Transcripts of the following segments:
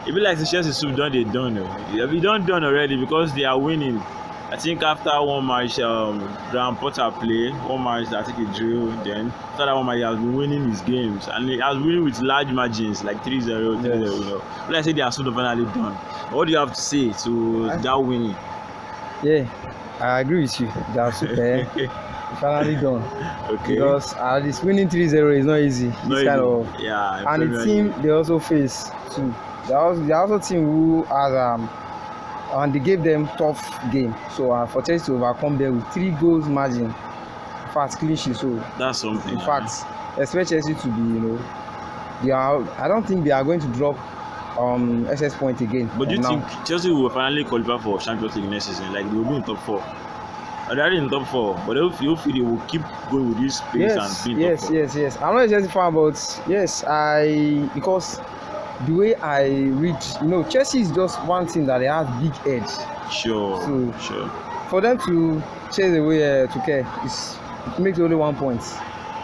It be like the Chelsea soup done they done. We done already because they are winning. I think after one match, Graham Potter play one match. I think he drew. Then after that one match, he has been winning his games and he has winning with large margins like 3-0, 3-0. Yes. You know, let's say they are sort of finally done. What do you have to say to that winning? Yeah, I agree with you. They are super. Finally done. Okay. Because this winning 3-0 is not easy. This kind of and the team they also face too. They also team who has and they gave them tough game. So for Chelsea to overcome them with 3 goals margin, in fact, clean sheet. So that's something. In fact, expect Chelsea to be, I don't think they are going to drop SS point again. But do you think Chelsea will finally qualify for Champions League next season? Like they will be in top 4. They're already in top 4, but you feel they will keep going with this pace and be in top 4. Yes. I'm not a Chelsea fan, but yes, because the way I read, Chelsea is just one team that they have big edge. Sure. For them to chase away to care, it makes only 1 point.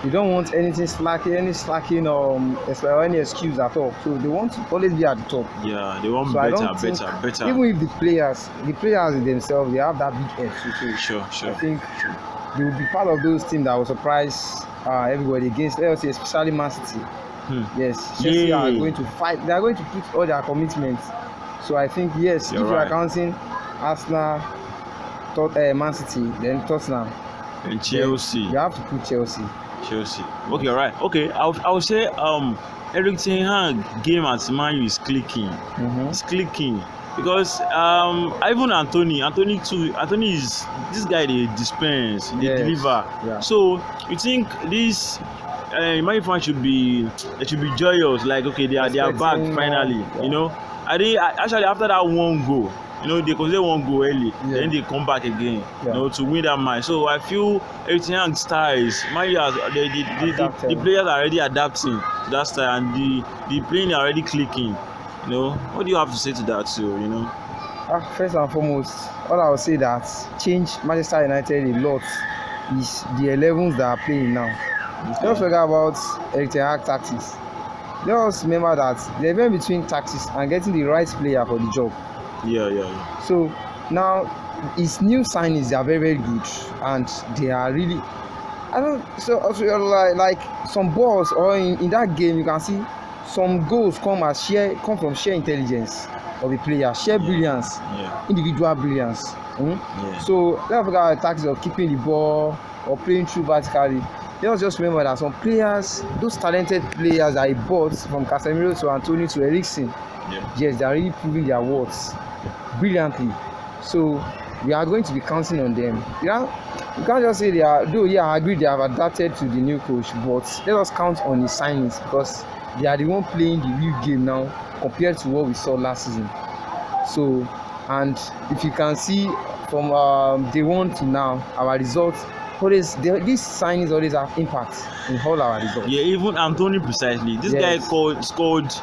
They don't want anything slacking or any excuse at all. So they want to always be at the top. Yeah, they want better. Even if the players themselves, they have that big edge. Sure. I think they will be part of those teams that will surprise everybody against, let's say, especially Man City. Yes, Chelsea are going to fight. They are going to put all their commitments. So I think yes, if you are counting Arsenal, Man City, then Tottenham, and Chelsea, you have to put Chelsea. Okay, right. Okay, I would say eriktenhag game at Man U is clicking. It's clicking because even Anthony is this guy. They dispense, they deliver. Yeah. So you think this? Man U fans should be joyous. Like okay, they are back finally. Yeah. I think actually after that one goal. They consider one goal early, then they come back again, to win that match. So I feel eriktenhag style is the players are already adapting to that style, and the playing are already clicking. What do you have to say to that too? First and foremost, all I will say that changed Manchester United a lot is the 11s that are playing now. Don't forget about eriktenhag tactics. Just remember that the difference between tactics and getting the right player for the job. Yeah. So now his new signings are very, very good, and they are really. Like some balls or in that game you can see some goals come from sheer intelligence of the player, sheer brilliance, individual brilliance. So don't forget the tactics of keeping the ball or playing through vertically. Just remember that some players, those talented players that he bought from Casemiro to Antonio to Eriksen, yes, they are really proving their worth brilliantly. So we are going to be counting on them. You can't just say they are. Though I agree they have adapted to the new coach, but let us count on his signings because they are the one playing the real game now compared to what we saw last season. So, and if you can see from day 1 to now, our results. These signings always have impact in all our results. Yeah, even Anthony precisely. This guy scored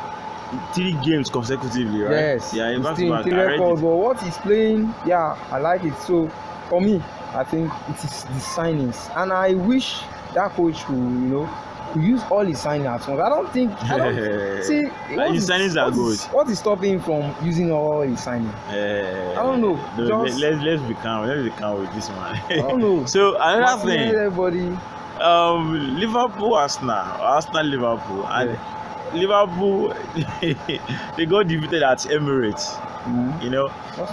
3 games consecutively, right? Yes. Yeah, he's still record, but what he's playing, I like it. So for me, I think it is the signings, and I wish that coach will, use all his signings at once. I don't see. His signings are good. What is stopping him from using all his signings? I don't know. Let's be calm. Let's be calm with this man. I don't know. So another thing. Everybody. Liverpool, Arsenal, Liverpool, and Liverpool they got defeated at Emirates.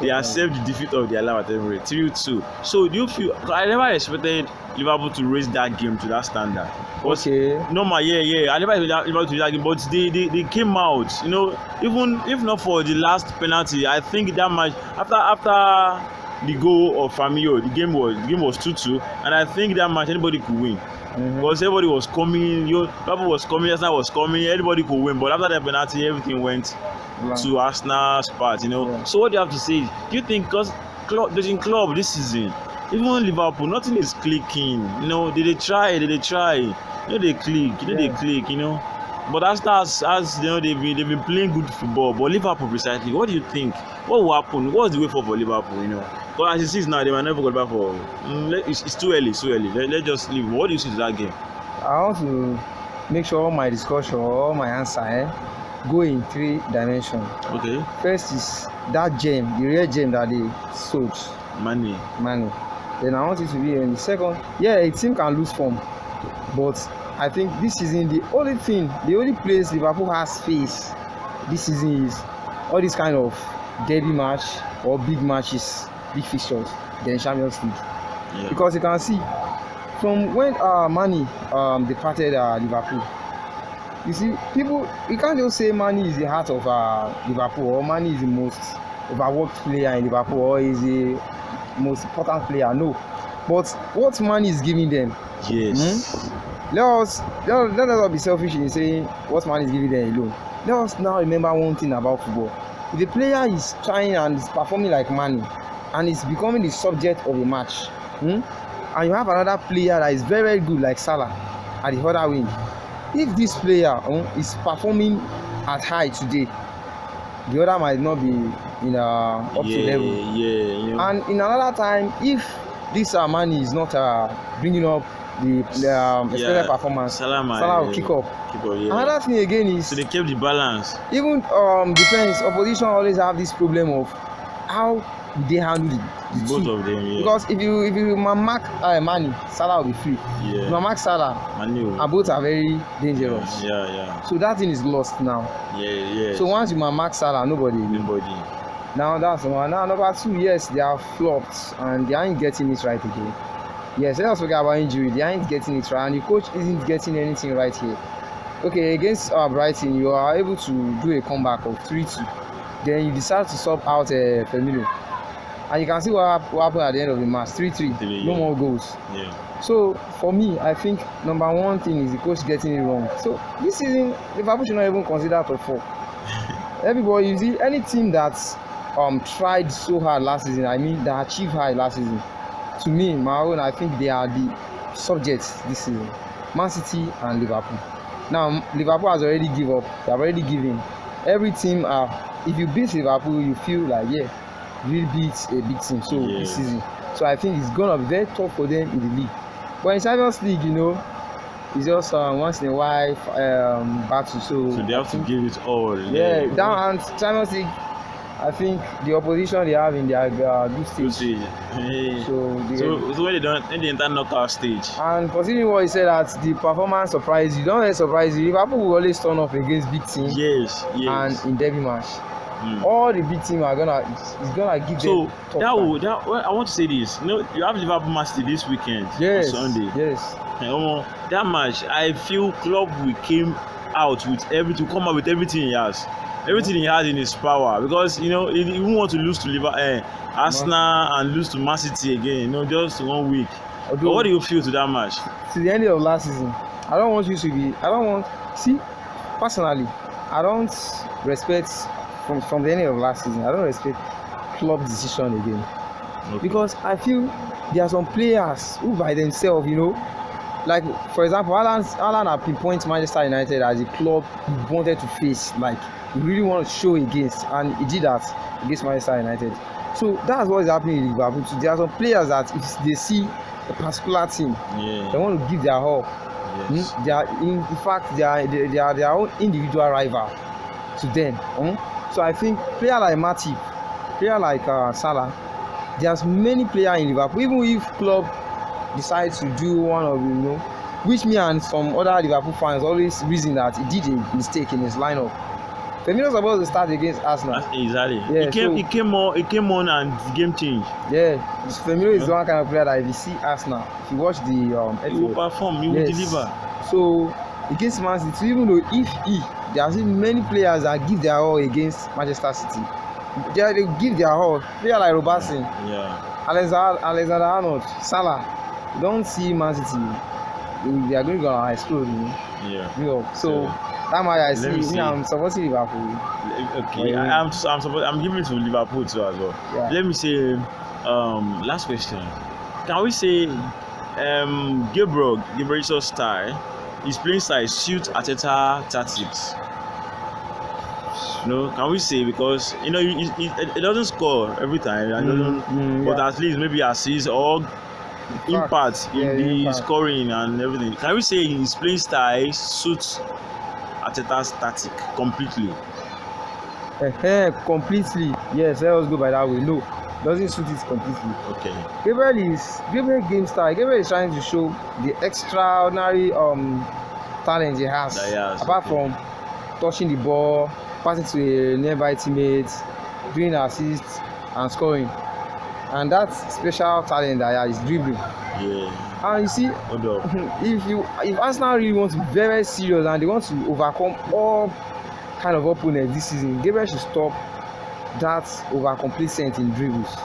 They accept the defeat of their life at Emirates 3-2. So do you feel? I never expected Liverpool to raise that game to that standard. Normal, I never expected Liverpool to raise that game, but they came out. Even if not for the last penalty, I think that match after the goal of Firmino, the game was 2-2, and I think that match anybody could win. Because everybody was coming, Liverpool was coming, Arsenal was coming, everybody could win. But after that penalty, everything went to Arsenal's part. So what do you have to say? Do you think because the club this season, even Liverpool, nothing is clicking. Did they try? They click. But Arsenal, they've been playing good football. But Liverpool precisely, what do you think? What will happen? What's the way forward for Liverpool? But as it is now, they might never go back for. It's too early. Let's just leave. What do you see to that game? I want to make sure all my discussion, all my answer, go in 3 dimensions. Okay. First is that gem, the rare gem that they sold. Money. Then I want it to be in the second. Yeah, a team can lose form, but I think this season the only place Liverpool has faced this season is all this kind of derby match or big matches, big fixtures, then Champions League. Yeah. Because you can see from when Mane departed Liverpool, you see people, you can't just say Mane is the heart of Liverpool, or Mane is the most overworked player in Liverpool, or is the most important player. No, but what Mane is giving them. Yes. Let us not be selfish in saying what Mane is giving them alone. Let us now remember one thing about football. If the player is trying and is performing like Mane and is becoming the subject of a match, and you have another player that is very, very good like Salah at the other wing, if this player is performing at high today, the other might not be in up to level. Yeah. And in another time, if this Mane is not bringing up the expected performance, Salah will kick up. Another thing again is, so they kept the balance. Even defense, opposition always have this problem of how they handle the both two. Of them. Yeah. Because if you mark Mane, Salah will be free. Yeah. If you mark Salah, and both are very dangerous. Yeah. So that thing is lost now. Yeah. So once you mark Salah, nobody. Now that's one. Now number 2, yes, they are flopped and they aren't getting it right again. Yes, let us forget about injury. They aren't getting it right, and the coach isn't getting anything right here. Okay, against Brighton, you are able to do a comeback of 3-2. Then you decide to sub out Firmino, and you can see what happened at the end of the match. 3-3, no more goals. Yeah. So for me, I think number 1 thing is the coach getting it wrong. So this season, Liverpool should not even consider top 4. Everybody, you see, any team that tried so hard last season, I mean, that achieved high last season, to me, my own, I think they are the subjects this season. Man City and Liverpool. Now, Liverpool has already given up. They have already given. Every team, if you beat Liverpool, you feel like, yeah, you beat a big team. So this season, so I think it's gonna be very tough for them in the league. But in Champions League, you know, it's just once in a while battle. So they have to give it all. Yeah, down and Champions League, I think the opposition they have in their group stage. Hey. So when they don't in the entire knockout stage. And considering what he said, that the performance surprise you, don't let surprise you. Liverpool will always turn up against big teams. Yes. And in derby match, all the big teams are gonna give them. So I want to say this. You know, you have Liverpool match this weekend. Yes. On Sunday. Yes. And, that match, I feel Klopp will come out with everything he has. Everything he has in his power, because you know he won't want to lose to Arsenal and lose to Man City again. You know, just 1 week. But what do you feel to that match? To the end of last season, I don't want you to be. Personally, I don't respect from the end of last season. I don't respect Klopp's decision again, because I feel there are some players who by themselves, you know, like for example, Alan had pinpointed Manchester United as a club he wanted to face, like. He really want to show against, and he did that against Manchester United. So that's what is happening in Liverpool. There are some players that if they see a particular team, they want to give their all. Yes. They are in fact they are their own individual rival to them. So I think player like Matip, player like Salah, there's many players in Liverpool. Even if club decides to do one of which me and some other Liverpool fans always reason that he did a mistake in his lineup. Firmino supposed to start against Arsenal. Exactly. Yeah, he came on and the game changed. Yeah, Firmino is the one kind of player that if you see Arsenal, if you watch the he will perform, he will deliver. So against Man City, even though there are many players that give their all against Manchester City, they give their all. Player like Robertson, Alexander-Arnold, Salah, you don't see Man City, they are going to explode. So. That much I see. I'm supporting Liverpool. Okay, I'm giving it to Liverpool too as well. Yeah. Let me say, last question. Can we say, Gabriel Jesus style, his playing style suits Arteta tactics? No, can we say, because you know it doesn't score every time, but at least maybe assist or impact in the scoring and everything. Can we say his playing style suits Arteta's tactic completely. Completely. Yes, let us go by that way. No, doesn't suit it completely. Okay. Gabriel game style. Gabriel is trying to show the extraordinary talent he has. Apart from touching the ball, passing to a nearby teammate, doing assists and scoring. And that special talent that he has is dribbling. Yeah. And you see, if Arsenal really want to be very, very serious and they want to overcome all kind of opponents this season, Gabriel should stop that overcomplacent in dribbles.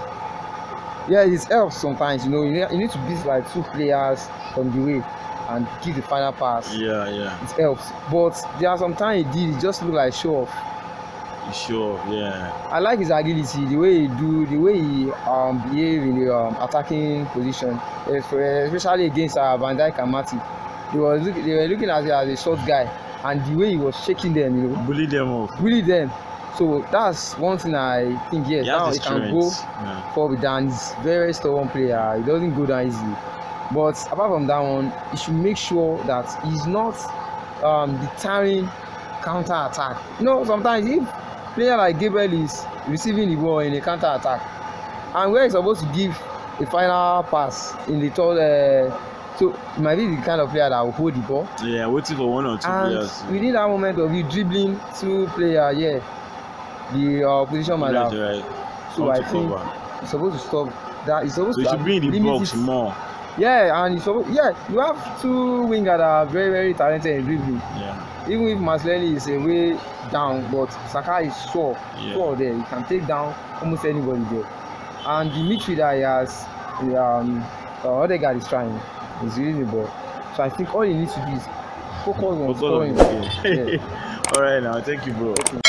Yeah, it helps sometimes, you know. You need to beat like 2 players from the way and give the final pass. Yeah. It helps. But there are some times he did, it just look like show off. Sure, yeah. I like his agility, the way he behave in the attacking position, especially against Van Dijk and Matip. They were looking at him as a short guy, and the way he was shaking them, you know, bully them off. So that's one thing I think. Yes, now he can go forward, and he's very stubborn player. He doesn't go down easily. But apart from that one, he should make sure that he's not deterring counter attack. You know, sometimes if player like Gabriel is receiving the ball in a counter attack, and where he's supposed to give a final pass in the third, so he might be the kind of player that will hold the ball. Yeah, waiting for 1 or 2 players. And within that moment of you dribbling 2 players, the opposition might have. Right. So I think he's supposed to stop that. He's supposed to. He should be in the box more. Yeah, and you have 2 wingers that are very, very talented in dribbling. Yeah. Even if Martinelli is a way down, but Saka is sure there. He can take down almost anybody there. And the midfielder he has, Odegaard is trying. He's using the ball. So I think all he needs to do is focus on scoring. All right, now thank you, bro. Okay.